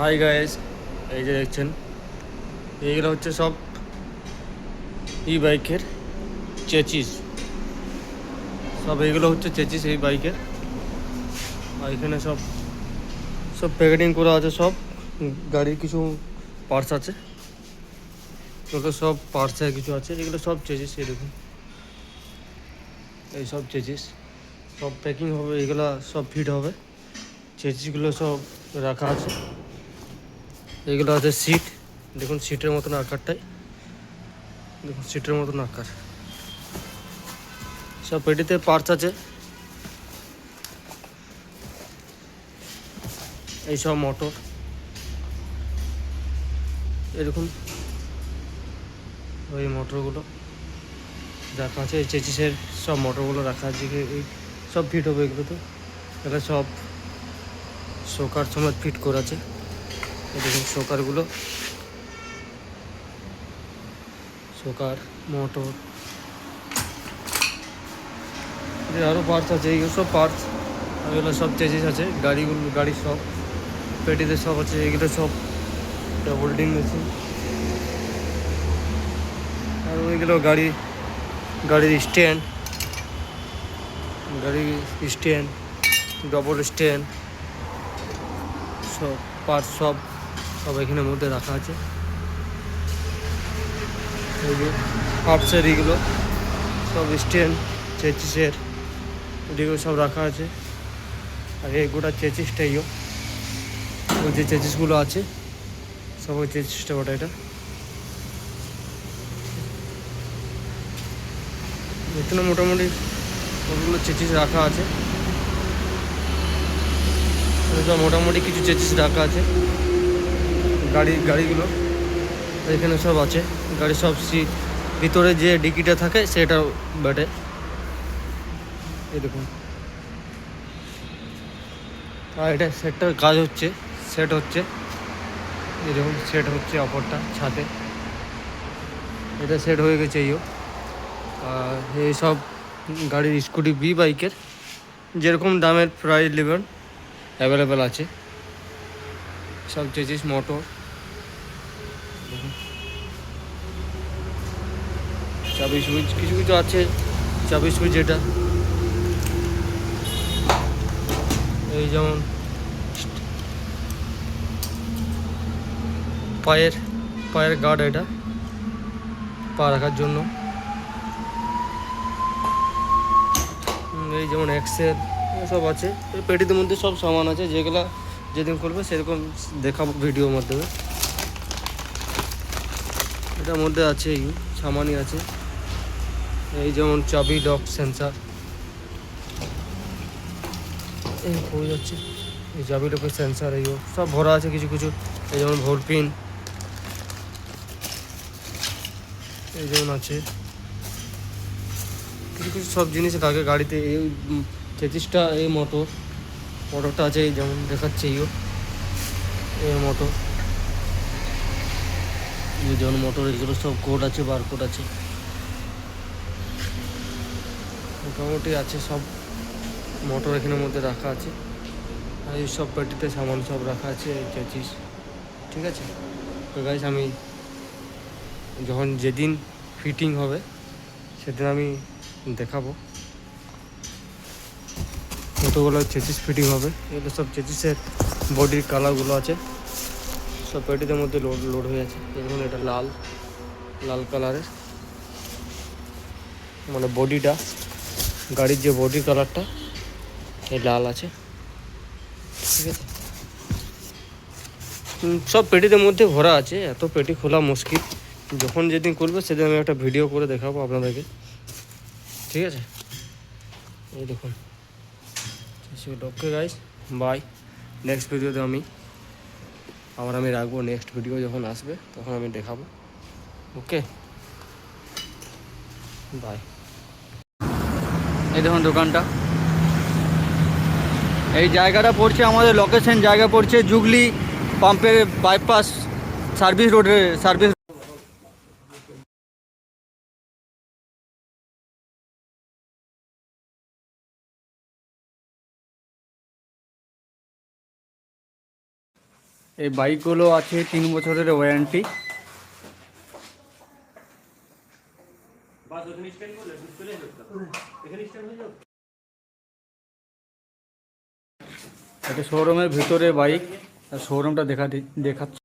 Hi guys, এই যে দেখছেন এইগুলো হচ্ছে সব ই বাইকের চেচিস। সব এইগুলো হচ্ছে চেচিস এই বাইকের। আর এখানে সব সব প্যাকেটিং করা আছে। সব গাড়ির কিছু পার্টস আছে, এগুলো সব পার্টসে কিছু আছে। এগুলো সব চেচিস। এই দেখুন, এই সব চেচিস সব প্যাকিং হবে, এগুলো সব ফিট হবে। চেচিসগুলো সব রাখা আছে। এগুলো আছে সিট, দেখুন সিটের মতন আকারটাই, দেখুন সিটের মতন আকার। সব পেটিতে পার্টস আছে। এই সব মোটর এরকম, ওই মোটরগুলো রাখা আছে। এই চেচিসের সব মোটরগুলো রাখা আছে, এই সব ফিট হবে এগুলোতে। এটা সব শোকার সময় ফিট করা আছে। এই দেখুন শোকারগুলো, শোকার, মোটর, আরও পার্টস আছে। এইগুলো সব পার্টস, এগুলো সব চেচিস আছে। গাড়ির সব পেটিতে সব আছে। এগুলো সব হোল্ডিং মেশিন। আর ওইগুলো গাড়ির স্ট্যান্ড, ডবল স্ট্যান্ড, সব পার্টস সব সব এখানের মধ্যে রাখা আছে। এই যে পার্টসের এগুলো সব স্ট্যান্ড চেচিসের, এদিকেও সব রাখা আছে। আর এই গোটা চেচিসটাইও, ওই যে চেচিসগুলো আছে সব ওই চেচিসটা ওটা। এটা এখানে মোটামুটি ওগুলো চেচিস রাখা আছে। সব মোটামুটি কিছু চেচিস রাখা আছে গাড়িগুলো এখানে সব আছে। গাড়ির সব সিট, ভিতরে যে ডিকিটা থাকে সেটা ব্যাটে। এই দেখুন, আর এটা সেটটার কাজ হচ্ছে, সেট হচ্ছে। এই দেখুন সেট হচ্ছে অপরটা ছাদে, এটা সেট হয়ে গেছে। আর এই সব গাড়ির স্কুটি বি বাইকের যেরকম দামের প্রাইস নেবেন অ্যাভেলেবেল আছে। সব চেচিস মোটর, চাবি সুইচ কিছু কিছু আছে। চাবি সুইচ এটা, এই যেমন পায়ের গার্ড, এটা পা রাখার জন্য। এই যেমন এক্সেল সব আছে। এই পেটির মধ্যে সব সামান আছে, যেগুলো যেদিন করবে সেরকম দেখাবো ভিডিওর মাধ্যমে। এটার মধ্যে আছে এই সামানই আছে। এই যেমন চাবি লক সেন্সার, এই হয়ে যাচ্ছে। এই চাবি লকের সেন্সার এইও সব ভরা আছে কিছু কিছু। এই যেমন ভোল্টপিন, এই যেমন আছে কিছু কিছু সব জিনিস থাকে গাড়িতে। এই চেচিসটা, এই মোটরটা আছে, এই যেমন দেখাচ্ছে এই মোটর, এই যেমন মোটর, এগুলো সব কোড আছে, বারকোড আছে, মোটামুটি আছে সব মোটর এখানের মধ্যে রাখা আছে। আর এই সব পেটিতে সামান সব রাখা আছে, এই চেচিস। ঠিক আছে, তো গাইস আমি যখন যেদিন ফিটিং হবে সেদিন আমি দেখাবো কতগুলো চেচিস ফিটিং হবে। এগুলো সব চেচিসের বডির কালারগুলো আছে, সব পেটিদের মধ্যে লোড হয়ে আছে। দেখুন এটা লাল কালারের, মানে বডিটা, গাড়ির যে বডির কালারটা এই লাল আছে। ঠিক আছে, সব পেটিদের মধ্যে ভরা আছে। এত পেটি খোলা মুশকিল। যখন যেদিন করবে সেদিন আমি একটা ভিডিও করে দেখাবো আপনাদেরকে। ঠিক আছে, এই দেখুন। Okay guys, by. নেক্সট ভিডিওতে আমি রাখবো। নেক্সট ভিডিও যখন আসবে তখন আমি দেখাবো। ওকে, বাই। এই দেখুন দোকানটা, এই জায়গাটা পড়ছে আমাদের লোকেশন জায়গা পড়ছে জুগলি পাম্পের বাইপাস সার্ভিস রোডের সার্ভিস। এই বাইকগুলো আছে 3 বছরের ওয়ারেন্টি। এটা শোরুমের ভিতরে বাইক, শোরুমটা দেখাচ্ছি।